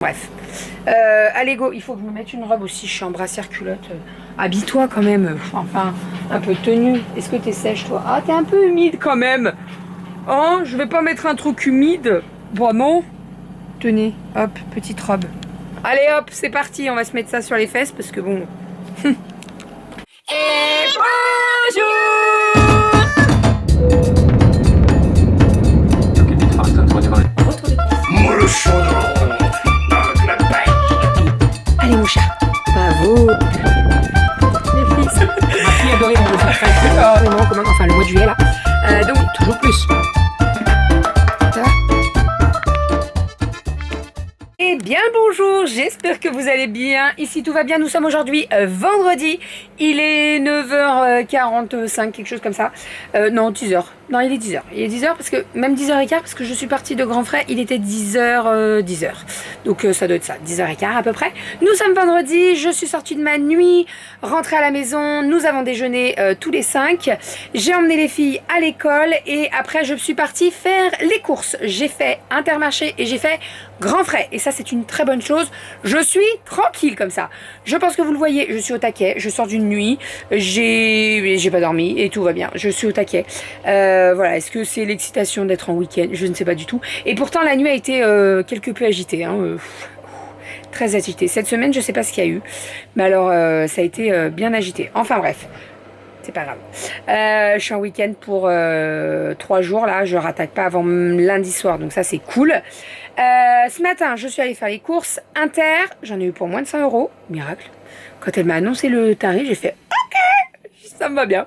Bref. Allez, go. Il faut que je me mette une robe aussi. Je suis en brassière culotte. Habille-toi quand même. Enfin, un peu tenue. Est-ce que t'es sèche, toi? Ah, t'es un peu humide quand même. Oh, je vais pas mettre un truc humide. Bon, non. Tenez, hop, petite robe. Allez, hop, c'est parti. On va se mettre ça sur les fesses parce que bon. Et bonjour! Allez, mon chat. Bravo. Les fils. Ma fille adorait mon enfin, le mois de juillet là. Donc, toujours plus. Ça va? Eh bien le bonjour, j'espère que vous allez bien. Ici tout va bien, nous sommes aujourd'hui vendredi. Il est 9h45, quelque chose comme ça. Non, 10h. Non, il est 10h. Il est 10h parce que, même 10h15, parce que je suis partie de Grand Frais, il était 10h, 10h. Donc ça doit être ça, 10h15 à peu près. Nous sommes vendredi, je suis sortie de ma nuit, rentrée à la maison, nous avons déjeuné tous les 5. J'ai emmené les filles à l'école et après je suis partie faire les courses. J'ai fait Intermarché et j'ai fait Grand Frais. Et ça c'est une très bonne chose. Je suis tranquille comme ça. Je pense que vous le voyez, je suis au taquet, je sors d'une nuit, j'ai pas dormi et tout va bien. Je suis au taquet. Voilà, est-ce que c'est l'excitation d'être en week-end? Je ne sais pas du tout. Et pourtant la nuit a été quelque peu agitée. Très agitée. Cette semaine, je sais pas ce qu'il y a eu. Mais alors, ça a été bien agité. Enfin bref. C'est pas grave. Je suis en week-end pour 3 jours là. Je rattaque pas avant lundi soir. Donc ça, c'est cool. Ce matin, je suis allée faire les courses. Inter, j'en ai eu pour moins de 100 euros. Miracle. Quand elle m'a annoncé le tarif, j'ai fait OK, ça me va bien.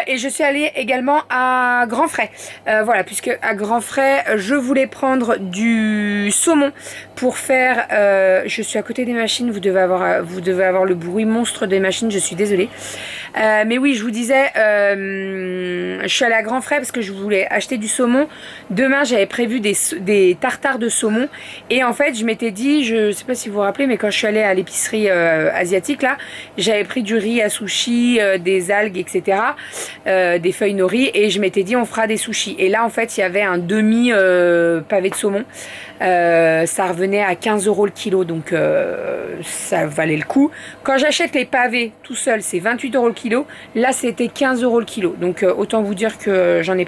Et je suis allée également à Grand Frais. Voilà, puisque à Grand Frais, je voulais prendre du saumon pour faire... je suis à côté des machines, vous devez avoir le bruit monstre des machines, je suis désolée. Mais oui, je vous disais, je suis allée à Grand Frais parce que je voulais acheter du saumon. Demain, j'avais prévu des tartares de saumon. Et en fait, je m'étais dit, je sais pas si vous vous rappelez, mais quand je suis allée à l'épicerie asiatique, là, j'avais pris du riz à sushi, des algues, etc. Des feuilles nori. Et je m'étais dit, on fera des sushis. Et là, en fait, il y avait un demi pavé de saumon. Ça revenait à 15 euros le kilo, donc ça valait le coup. Quand j'achète les pavés tout seul, c'est 28 euros le kilo. Là, c'était 15 euros le kilo. Donc autant vous dire que j'en ai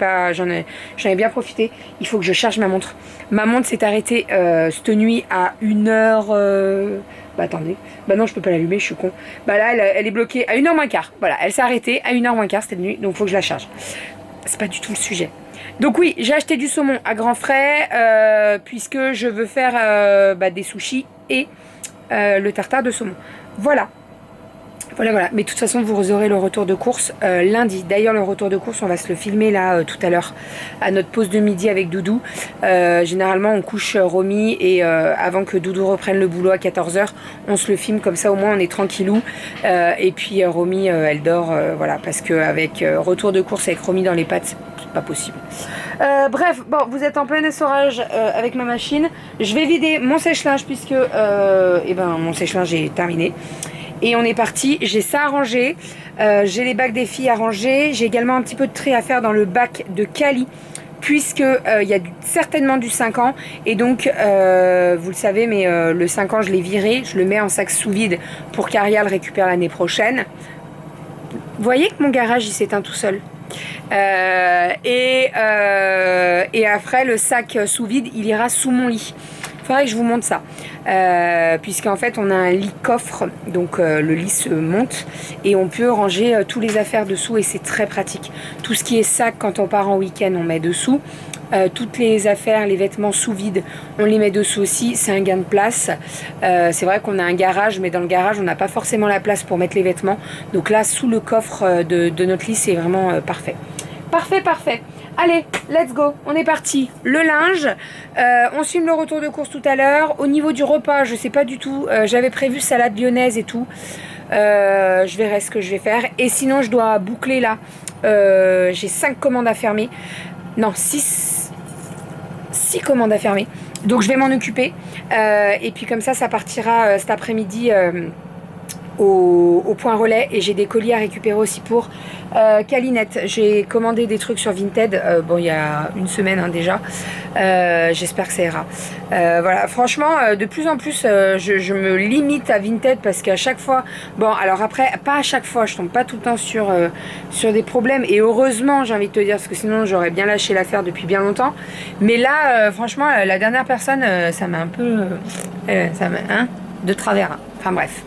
bien profité. Il faut que je charge ma montre. Ma montre s'est arrêtée cette nuit à 1h. Bah attendez. Bah non, je peux pas l'allumer, je suis con. Bah là, elle est bloquée à 1h moins quart. Voilà, elle s'est arrêtée à 1h moins quart cette nuit, donc faut que je la charge. C'est pas du tout le sujet. Donc oui, j'ai acheté du saumon à Grand Frais puisque je veux faire des sushis et le tartare de saumon. Voilà. Voilà. Mais de toute façon, vous aurez le retour de course lundi. D'ailleurs, le retour de course, on va se le filmer là tout à l'heure à notre pause de midi avec Doudou. Généralement, on couche Romy et avant que Doudou reprenne le boulot à 14h, on se le filme comme ça, au moins on est tranquillou. Et puis Romy, elle dort, voilà, parce qu'avec retour de course avec Romy dans les pattes, c'est pas possible. Bref, bon, vous êtes en plein essorage avec ma machine. Je vais vider mon sèche-linge puisque mon sèche-linge est terminé. Et on est parti, j'ai ça à ranger, j'ai les bacs des filles à ranger, j'ai également un petit peu de tri à faire dans le bac de Cali, puisque il y a certainement du 5 ans, et donc vous le savez, mais le 5 ans je l'ai viré, je le mets en sac sous vide pour qu'Ariel le récupère l'année prochaine. Vous voyez que mon garage il s'éteint tout seul. Et après le sac sous vide il ira sous mon lit. Faudrait que je vous montre ça, puisqu'en fait on a un lit coffre, donc le lit se monte et on peut ranger tous les affaires dessous et c'est très pratique. Tout ce qui est sac, quand on part en week-end on met dessous, toutes les affaires, les vêtements sous vide on les met dessous aussi, c'est un gain de place. C'est vrai qu'on a un garage, mais dans le garage on n'a pas forcément la place pour mettre les vêtements, donc là sous le coffre de notre lit c'est vraiment parfait. Parfait. Allez, let's go, on est parti. Le linge, on filme le retour de course tout à l'heure. Au niveau du repas, je sais pas du tout. J'avais prévu salade lyonnaise et tout. Je verrai ce que je vais faire. Et sinon, je dois boucler là. J'ai 5 commandes à fermer. Non, 6 commandes à fermer. Donc je vais m'en occuper. Et puis comme ça partira cet après-midi au point relais et j'ai des colis à récupérer aussi pour Calinette. J'ai commandé des trucs sur Vinted, bon il y a une semaine hein, déjà, j'espère que ça ira. Voilà, franchement de plus en plus je me limite à Vinted parce qu'à chaque fois, bon alors après pas à chaque fois, je tombe pas tout le temps sur des problèmes et heureusement j'ai envie de te dire parce que sinon j'aurais bien lâché l'affaire depuis bien longtemps, mais là franchement la dernière personne ça m'a un peu de travers, enfin bref.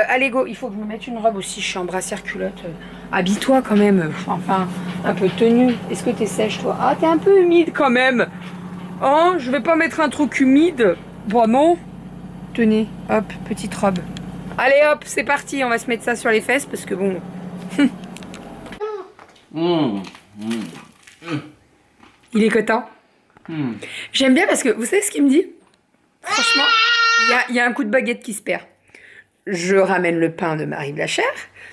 Allez go, il faut que je me mette une robe aussi, je suis en brassière culotte. Habille-toi quand même, enfin un peu de tenue. Est-ce que t'es sèche toi? Ah t'es un peu humide quand même. Oh, je vais pas mettre un truc humide. Bon non. Tenez, hop, petite robe. Allez hop, c'est parti, on va se mettre ça sur les fesses parce que bon. Il est content. J'aime bien parce que vous savez ce qu'il me dit? Franchement, il y a un coup de baguette qui se perd. Je ramène le pain de Marie Blachère.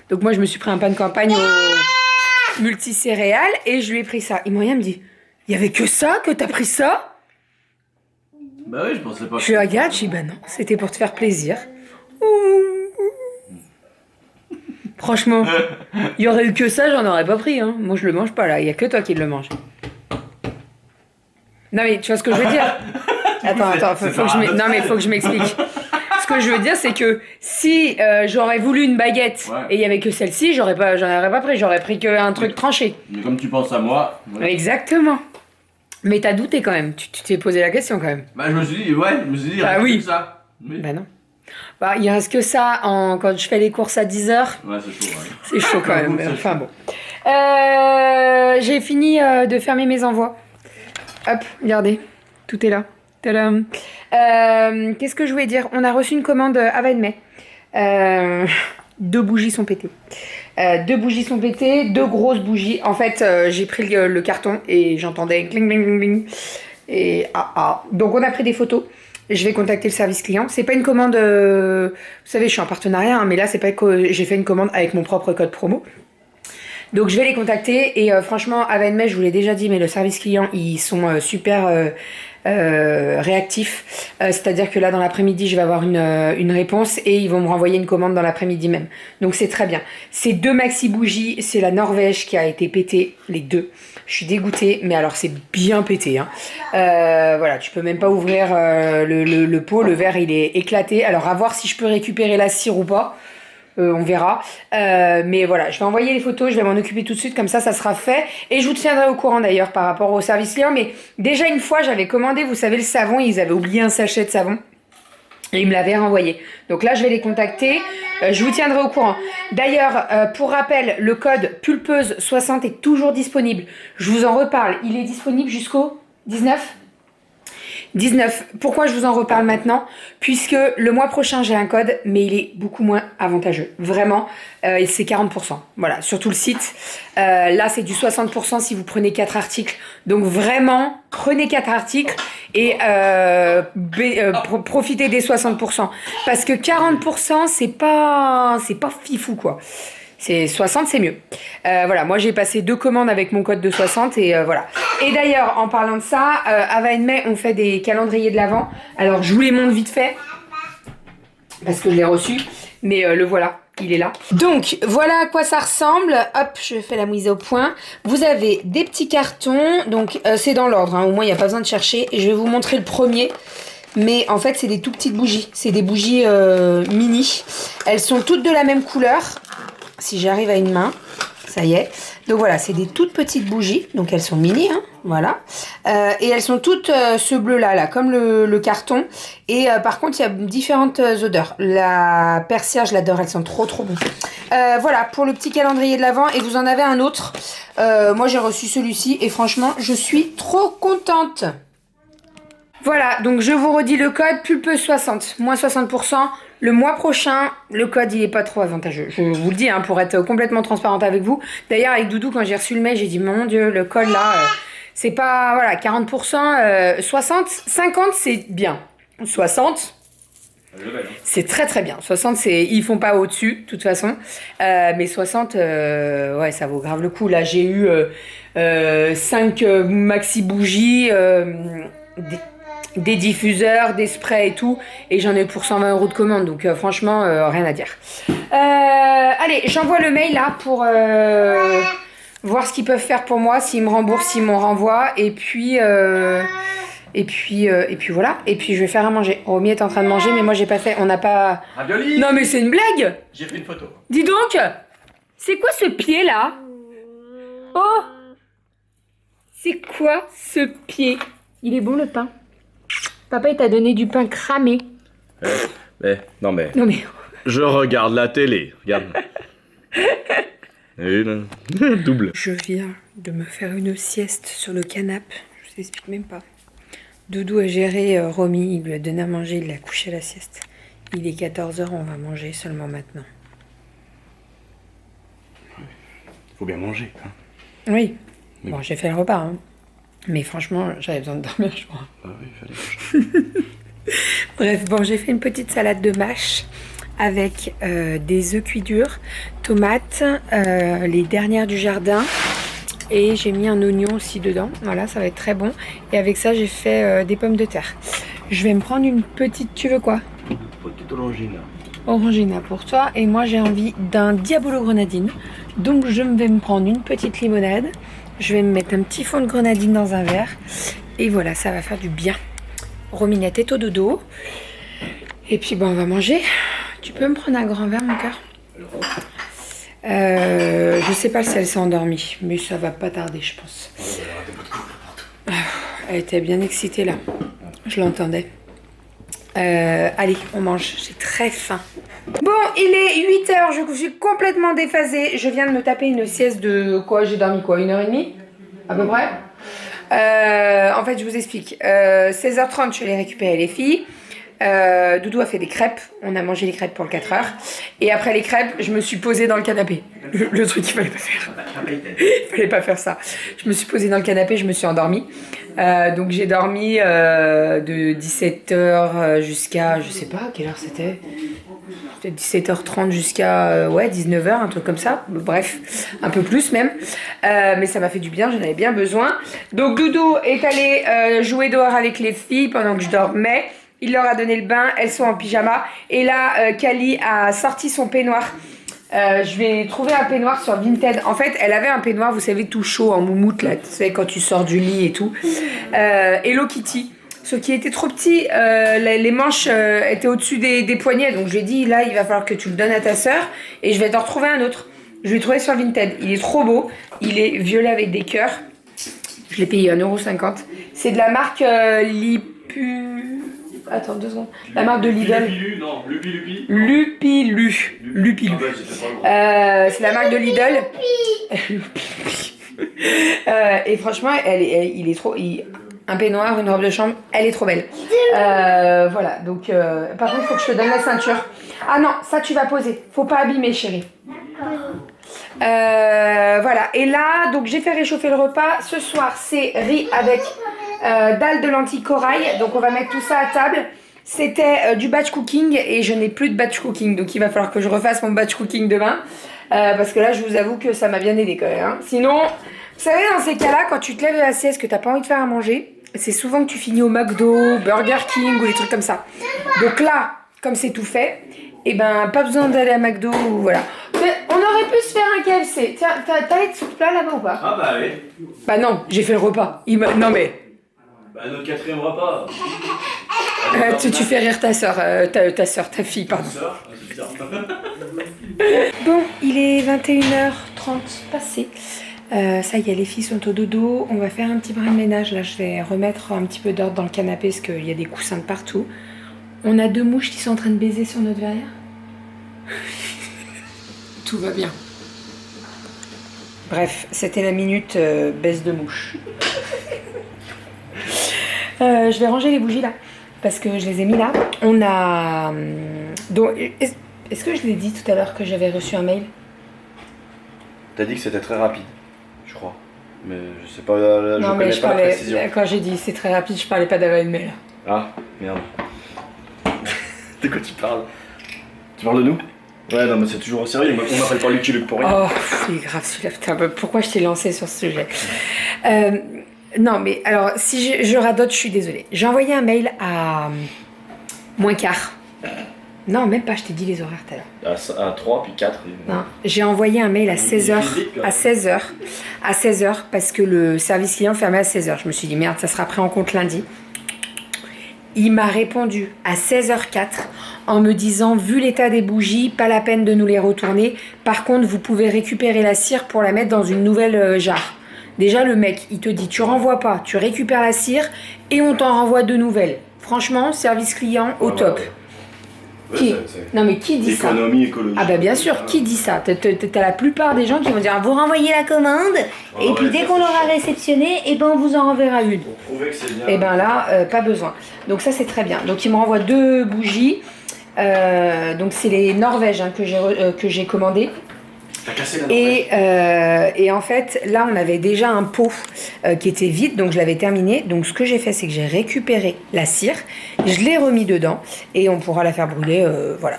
Donc moi, je me suis pris un pain de campagne au multicéréales et je lui ai pris ça. Et Moyen me dit, il y avait que ça que t'as pris ça? Bah oui, je pensais pas. Je le regarde, je dis, bah non, c'était pour te faire plaisir. Franchement, il y aurait eu que ça, j'en aurais pas pris. Hein. Moi, je le mange pas là, il y a que toi qui le manges. Non mais tu vois ce que je veux dire? Attends, faut que je m'explique. Ce que je veux dire, c'est que si j'aurais voulu une baguette et il y avait que celle-ci, j'en aurais pas pris. J'aurais pris qu'un truc tranché. Mais comme tu penses à moi. Voilà. Exactement. Mais t'as douté quand même. Tu t'es posé la question quand même. Bah je me suis dit, il bah, oui. ça. Oui. Bah non. Bah il reste que ça quand je fais les courses à 10h. Ouais, c'est chaud. Ouais. C'est chaud quand même. Enfin bon. J'ai fini de fermer mes envois. Hop, regardez. Tout est là. Tadam. Qu'est-ce que je voulais dire? On a reçu une commande à Mai. 2 bougies sont pétées. 2 bougies sont pétées, 2 grosses bougies. En fait, j'ai pris le carton et j'entendais cling, cling, cling, cling. Et donc on a pris des photos. Je vais contacter le service client. C'est pas une commande. Vous savez, je suis en partenariat, hein, mais là, c'est pas que j'ai fait une commande avec mon propre code promo. Donc je vais les contacter et franchement, à Mai, je vous l'ai déjà dit, mais le service client, ils sont super réactifs. C'est-à-dire que là, dans l'après-midi, je vais avoir une réponse et ils vont me renvoyer une commande dans l'après-midi même. Donc c'est très bien. Ces 2 maxi bougies, c'est la Norvège qui a été pétée, les 2. Je suis dégoûtée, mais alors c'est bien pété. Hein. Voilà, tu peux même pas ouvrir le pot, le verre il est éclaté. Alors à voir si je peux récupérer la cire ou pas. On verra. Mais voilà, je vais envoyer les photos, je vais m'en occuper tout de suite, comme ça sera fait. Et je vous tiendrai au courant d'ailleurs par rapport au service client. Mais déjà une fois, j'avais commandé, vous savez, le savon, ils avaient oublié un sachet de savon. Et ils me l'avaient renvoyé. Donc là, je vais les contacter. Je vous tiendrai au courant. D'ailleurs, pour rappel, le code pulpeuse60 est toujours disponible. Je vous en reparle. Il est disponible jusqu'au 19 ? 19. Pourquoi je vous en reparle maintenant? Puisque le mois prochain, j'ai un code, mais il est beaucoup moins avantageux. Vraiment, c'est 40%. Voilà, sur tout le site. Là, c'est du 60% si vous prenez 4 articles. Donc vraiment, prenez 4 articles et profitez des 60%. Parce que 40%, c'est pas fifou, quoi. C'est 60, c'est mieux. Voilà, moi j'ai passé 2 commandes avec mon code de 60 et voilà. Et d'ailleurs, en parlant de ça, à Mai, on fait des calendriers de l'Avent. Alors, je vous les montre vite fait parce que je l'ai reçu, mais le voilà, il est là. Donc, voilà à quoi ça ressemble. Hop, je fais la mise au point. Vous avez des petits cartons, donc c'est dans l'ordre, hein, au moins il n'y a pas besoin de chercher. Et je vais vous montrer le premier. Mais en fait, c'est des tout petites bougies. C'est des bougies mini. Elles sont toutes de la même couleur. Si j'arrive à une main, ça y est. Donc voilà, c'est des toutes petites bougies. Donc elles sont mini, hein, voilà. Et elles sont toutes ce bleu-là, là, comme le carton. Et par contre, il y a différentes odeurs. La persière, je l'adore, elles sont trop bon. Voilà, pour le petit calendrier de l'Avent. Et vous en avez un autre. Moi, j'ai reçu celui-ci. Et franchement, je suis trop contente. Voilà, donc je vous redis le code pulpeuse60, moins 60%. Le mois prochain, le code il est pas trop avantageux. Je vous le dis hein, pour être complètement transparente avec vous. D'ailleurs avec Doudou quand j'ai reçu le mail, j'ai dit mon Dieu, le code là, c'est pas voilà 40%, 60, 50 c'est bien, 60 c'est très bien. 60 ils font pas au-dessus de toute façon, mais 60 ouais ça vaut grave le coup. Là j'ai eu 5 maxi bougies. des diffuseurs, des sprays et tout. Et j'en ai pour 120 € de commande. Donc franchement, rien à dire. Allez, j'envoie le mail là pour voir ce qu'ils peuvent faire pour moi. S'ils me remboursent, s'ils m'en renvoient. Et puis voilà. Et puis je vais faire à manger. Romy est en train de manger, mais moi j'ai pas fait. On n'a pas. Ravioli. Non mais c'est une blague. J'ai pris une photo. Dis donc. C'est quoi ce pied là? Oh. C'est quoi ce pied? Il est bon le pain. Papa il t'a donné du pain cramé. Non mais. Non mais. Je regarde la télé. Regarde. Et là, double. Je viens de me faire une sieste sur le canapé. Je vous explique même pas. Doudou a géré Romy, il lui a donné à manger, il l'a couché à la sieste. Il est 14h, on va manger seulement maintenant. Faut bien manger. Hein. Oui. Bon, j'ai fait le repas, hein. Mais franchement, j'avais besoin de dormir, je crois. Ah oui, il fallait manger. Bref, bon, j'ai fait une petite salade de mâche avec des œufs cuits durs, tomates, les dernières du jardin. Et j'ai mis un oignon aussi dedans. Voilà, ça va être très bon. Et avec ça, j'ai fait des pommes de terre. Je vais me prendre une petite... Tu veux quoi? Petite orangina. Orangina pour toi. Et moi, j'ai envie d'un diabolo grenadine. Donc, je vais me prendre une petite limonade. Je vais me mettre un petit fond de grenadine dans un verre. Et voilà, ça va faire du bien. Rominette est au dodo. Et puis, bon, on va manger. Tu peux me prendre un grand verre, mon cœur? Je sais pas si elle s'est endormie, mais ça va pas tarder, je pense. Elle était bien excitée là. Je l'entendais. Allez, on mange. J'ai très faim. Bon, il est 8h. Je suis complètement déphasée. Je viens de me taper une sieste de quoi? J'ai dormi quoi? 1h30 à peu près. En fait, je vous explique. 16h30, je suis allée récupérer les filles. Doudou a fait des crêpes, on a mangé les crêpes pour le 4h et après les crêpes je me suis posée dans le canapé, le truc qu'il fallait pas faire. Il fallait pas faire ça. Je me suis posée dans le canapé, je me suis endormie, donc j'ai dormi de 17h jusqu'à, je sais pas à quelle heure c'était, peut-être 17h30 jusqu'à 19h, un truc comme ça, bref, un peu plus même, mais ça m'a fait du bien, j'en avais bien besoin. Donc Doudou est allé jouer dehors avec les filles pendant que je dormais. Il leur a donné le bain, elles sont en pyjama. Et là, Kali a sorti son peignoir. Je vais trouver un peignoir sur Vinted. En fait, elle avait un peignoir, vous savez, tout chaud, en moumoute, là, tu sais, quand tu sors du lit et tout. Hello Kitty. Sauf qu'il était trop petit, les manches étaient au-dessus des poignets. Donc je lui ai dit, là, il va falloir que tu le donnes à ta sœur. Et je vais t'en retrouver un autre. Je l'ai trouvé sur Vinted. Il est trop beau. Il est violet avec des cœurs. Je l'ai payé 1,50 €. C'est de la marque Attends 2 secondes. La marque de Lidl. Lupilu, non, Lupi. Lupilu. C'est la marque de Lidl. Et franchement, il est trop. Un peignoir, une robe de chambre, elle est trop belle. Voilà, donc par contre, il faut que je te donne la ceinture. Ah non, ça tu vas poser. Faut pas abîmer, chérie. Voilà, et là, donc j'ai fait réchauffer le repas. Ce soir, c'est riz avec dalle de lentilles corail. Donc on va mettre tout ça à table. C'était du batch cooking et je n'ai plus de batch cooking. Donc il va falloir que je refasse mon batch cooking demain. Parce que là, je vous avoue que ça m'a bien aidé quand même. Hein. Sinon, vous savez, dans ces cas-là, quand tu te lèves de la sieste, que t'as pas envie de faire à manger, c'est souvent que tu finis au McDo, Burger King ou des trucs comme ça. Donc là, comme c'est tout fait, et ben pas besoin d'aller à McDo ou voilà. Mais on aurait pu se faire un KFC. Tiens, t'as les sous plat là-bas ou pas? Ah bah oui. Bah non, j'ai fait le repas. Non mais. Bah notre 4e repas. Tu fais rire ta soeur, ta fille, pardon. Bon, il est 21h30 passé. Ça y est, les filles sont au dodo. On va faire un petit brin de ménage. Là, je vais remettre un petit peu d'ordre dans le canapé parce qu'il y a des coussins de partout. On a 2 mouches qui sont en train de baiser sur notre verrière. Tout va bien. Bref, c'était la minute baisse de mouche. Je vais ranger les bougies là. Parce que je les ai mis là. On a... Donc, est-ce que je l'ai dit tout à l'heure que j'avais reçu un mail? T'as dit que c'était très rapide, je crois. Mais je sais pas, je connais pas la précision. Quand j'ai dit c'est très rapide, je parlais pas d'avoir une mail. Ah, merde. De quoi tu parles? Tu parles de nous? Ouais, non, mais c'est toujours au sérieux, on m'appelle pas Lucky Luke pour rien. Oh, il est grave celui-là, putain, pourquoi je t'ai lancé sur ce sujet? Non, mais alors, si je radote, je suis désolée. J'ai envoyé un mail à moins quart. Non, même pas, je t'ai dit les horaires tout à l'heure. À 3 puis 4. Non, j'ai envoyé un mail à 16h. À 16h. À 16h, parce que le service client fermait à 16h. Je me suis dit, merde, ça sera pris en compte lundi. Il m'a répondu à 16h04 en me disant, vu l'état des bougies, pas la peine de nous les retourner. Par contre, vous pouvez récupérer la cire pour la mettre dans une nouvelle jarre. Déjà, le mec, il te dit, tu renvoies pas, tu récupères la cire et on t'en renvoie de nouvelles. Franchement, service client au top. Qui... Non mais qui dit ça? Économie écologique. Ah bah bien sûr, qui dit ça? T'as la plupart des gens qui vont dire, vous renvoyez la commande et puis dès qu'on l'aura réceptionnée, et ben on vous en renverra une. Pour prouver que c'est bien. Et ben là, pas besoin. Donc ça c'est très bien. Donc il me renvoie 2 bougies. Donc c'est les Norvèges hein, que j'ai commandées. T'as cassé la Norvège. Et en fait, là, on avait déjà un pot qui était vide, donc je l'avais terminé. Donc, ce que j'ai fait, c'est que j'ai récupéré la cire, je l'ai remis dedans et on pourra la faire brûler. Voilà.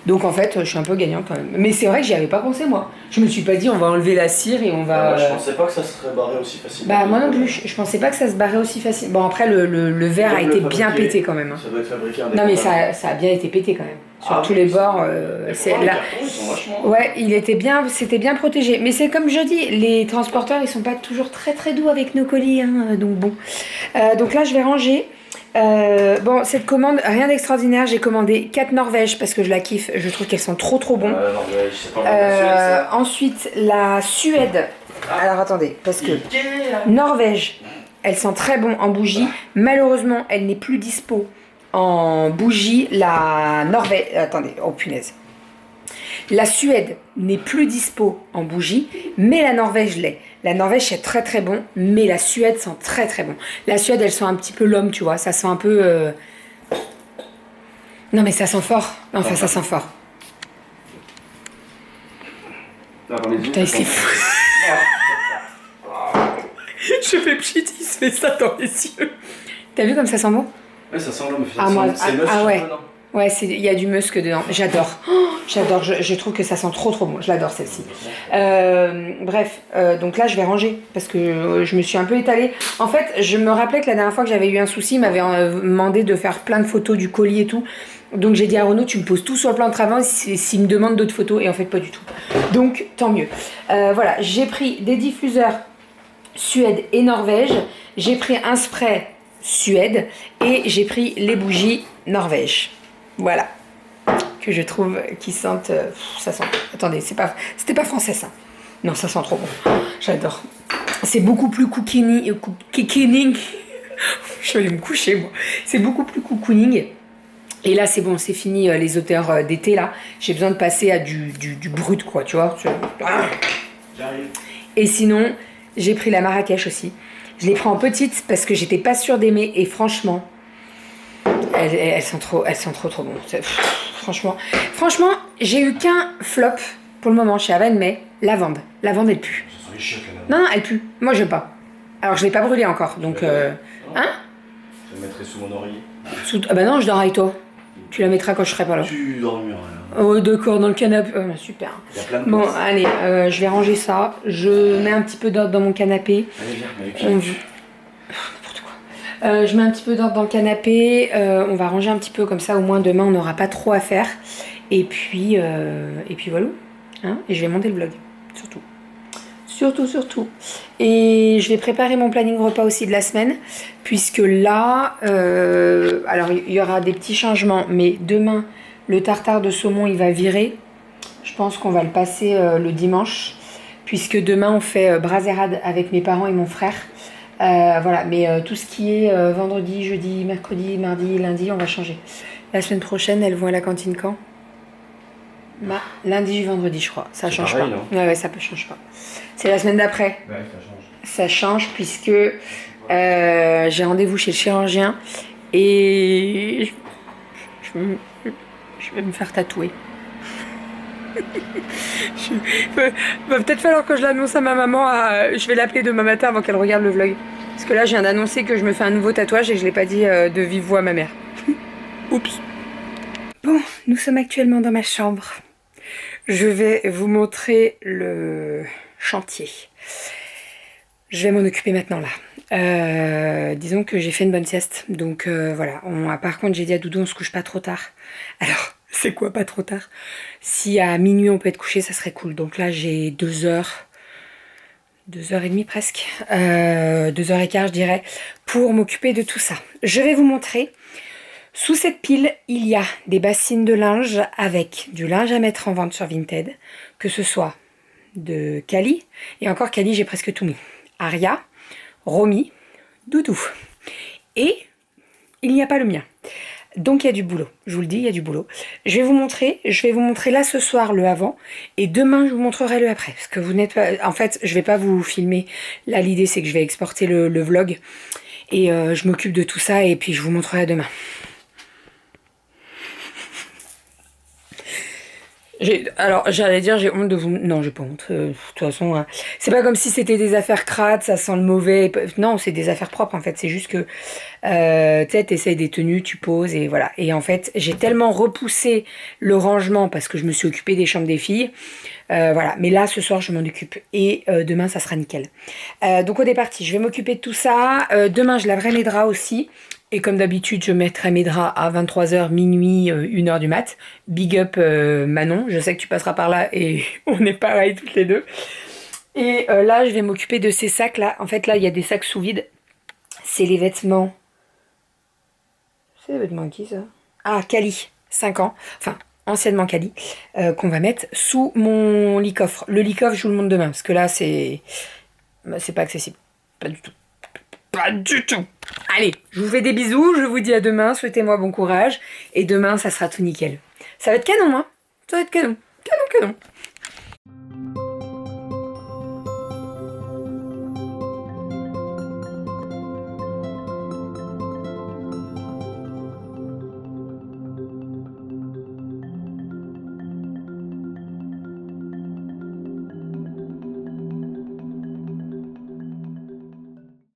Donc, en fait, je suis un peu gagnante quand même. Mais c'est vrai que j'y avais pas pensé, moi. Je me suis pas dit, on va enlever la cire et on va. Je pensais pas que ça serait barré aussi facilement. Bah, moi non plus. Je pensais pas que ça se barrait aussi facile. Bon, après, le verre a été bien pété quand même. Hein. Ça doit être fabriqué Non, mais ça a bien été pété quand même. Sur tous les bords, c'est là. Les cartons, ils sont vachement... Ouais, c'était bien protégé. Mais c'est comme je dis, les transporteurs, ils sont pas toujours très très doux avec nos colis, hein, donc bon. Donc là, je vais ranger. Bon, cette commande, rien d'extraordinaire. J'ai commandé 4 Norvèges parce que je la kiffe. Je trouve qu'elles sont trop trop bons. Norvège, c'est pas la Suède, ensuite, la Suède. Alors attendez, parce que Norvège, elle sent très bon en bougie. Malheureusement, elle n'est plus dispo en bougie. La Norvège, attendez, oh punaise. La Suède n'est plus dispo en bougie, mais la Norvège l'est. La Norvège c'est très très bon, mais la Suède sent très très bon. La Suède elle sent un petit peu l'homme, tu vois, ça sent un peu... Non mais ça sent fort, enfin ça sent fort. Putain c'est fou. Je fais pchit, il se fait ça dans les yeux. T'as vu comme ça sent bon? Ouais, ça sent l'homme. Ouais. Ouais, il y a du musc dedans. J'adore. Oh, j'adore. Je trouve que ça sent trop trop bon. Je l'adore celle-ci. Bref, donc là je vais ranger parce que je me suis un peu étalée. En fait, je me rappelais que la dernière fois que j'avais eu un souci, il m'avait demandé de faire plein de photos du colis et tout. Donc j'ai dit à Renaud, tu me poses tout sur le plan de travail s'il me demande d'autres photos. Et en fait, pas du tout. Donc tant mieux. Voilà, j'ai pris des diffuseurs Suède et Norvège. J'ai pris un spray Suède et j'ai pris les bougies Norvège. Voilà, que je trouve qui sentent... ça sent... Attendez, c'était pas français ça. Non, ça sent trop bon. J'adore. C'est beaucoup plus cocooning. Je vais aller me coucher moi. C'est beaucoup plus cocooning. Et là c'est bon, c'est fini les odeurs d'été là. J'ai besoin de passer à du brut quoi, tu vois. J'arrive. Et sinon, j'ai pris la Marrakech aussi. Je l'ai pris en petite parce que j'étais pas sûre d'aimer et franchement... Elles sont trop bon. Franchement, j'ai eu qu'un flop pour le moment chez Aven, mais lavande. Lavande, elle pue. Ça sent les chiottes, Non, elle pue. Moi, j'aime pas. Alors, je l'ai pas brûlée encore, donc... Hein? Je la mettrai sous mon oreiller. Ah bah non, je dors avec toi. Tu la mettras quand je serai pas là. Tu dormiras là. Oh, d'accord, dans le canapé. Super. Il y a plein de Bon, places. allez, je vais ranger ça. Je mets un petit peu d'ordre dans mon canapé. Allez, viens, Je mets un petit peu d'ordre dans le canapé, on va ranger un petit peu comme ça, au moins demain on n'aura pas trop à faire. Et puis voilà, hein, et je vais monter le vlog, surtout. Et je vais préparer mon planning repas aussi de la semaine, puisque là, alors il y aura des petits changements, mais demain le tartare de saumon il va virer. Je pense qu'on va le passer le dimanche, puisque demain on fait brasserade avec mes parents et mon frère. Voilà, mais tout ce qui est vendredi, jeudi, mercredi, mardi, lundi, on va changer. La semaine prochaine, elles vont à la cantine quand? Lundi, vendredi, je crois. Ça change pareil, pas. Ouais, ça change pas. C'est la semaine d'après. Ouais, ça change. Ça change puisque j'ai rendez-vous chez le chirurgien et je vais me faire tatouer. Va peut-être falloir que je l'annonce à ma maman. Je vais l'appeler demain matin avant qu'elle regarde le vlog. Parce que là, je viens d'annoncer que je me fais un nouveau tatouage et je l'ai pas dit de vive voix à ma mère. Oups. Bon, nous sommes actuellement dans ma chambre. Je vais vous montrer le chantier. Je vais m'en occuper maintenant là. Disons que j'ai fait une bonne sieste. Donc voilà. Par contre, j'ai dit à Doudou, on se couche pas trop tard. Alors, c'est quoi pas trop tard? Si à minuit on peut être couché, ça serait cool. Donc là, j'ai 2 heures. 2h30 presque, 2h15 je dirais, pour m'occuper de tout ça. Je vais vous montrer. Sous cette pile, il y a des bassines de linge avec du linge à mettre en vente sur Vinted, que ce soit de Cali, et encore Cali j'ai presque tout mis, Aria, Romy, Doudou, et il n'y a pas le mien. Donc il y a du boulot, je vous le dis, il y a du boulot. Je vais vous montrer là ce soir le avant, et demain je vous montrerai le après. Parce que vous n'êtes pas. En fait, je vais pas vous filmer. Là, l'idée c'est que je vais exporter le vlog. Et je m'occupe de tout ça et puis je vous montrerai demain. Alors, j'allais dire, j'ai honte de vous... Non, j'ai pas honte. De toute façon, hein, c'est pas comme si c'était des affaires crades, ça sent le mauvais. Non, c'est des affaires propres, en fait. C'est juste que, tu sais, t'essayes des tenues, tu poses, et voilà. Et en fait, j'ai tellement repoussé le rangement parce que je me suis occupée des chambres des filles. Voilà. Mais là, ce soir, je m'en occupe. Et demain, ça sera nickel. Donc, on est parti. Je vais m'occuper de tout ça. Demain, je laverai mes draps aussi. Et comme d'habitude, je mettrai mes draps à 23h, minuit, 1h du mat. Big up Manon, je sais que tu passeras par là et on est pareil toutes les deux. Et là, je vais m'occuper de ces sacs là. En fait, là, il y a des sacs sous vide. C'est les vêtements... C'est les vêtements qui ça? Ah, Cali, 5 ans. Enfin, anciennement Cali. Qu'on va mettre sous mon lit-coffre. Le lit-coffre, je vous le montre demain. Parce que là, c'est pas accessible. Pas du tout. Pas du tout. Allez, je vous fais des bisous, je vous dis à demain, souhaitez-moi bon courage, et demain, ça sera tout nickel. Ça va être canon, hein? Ça va être canon, canon, canon.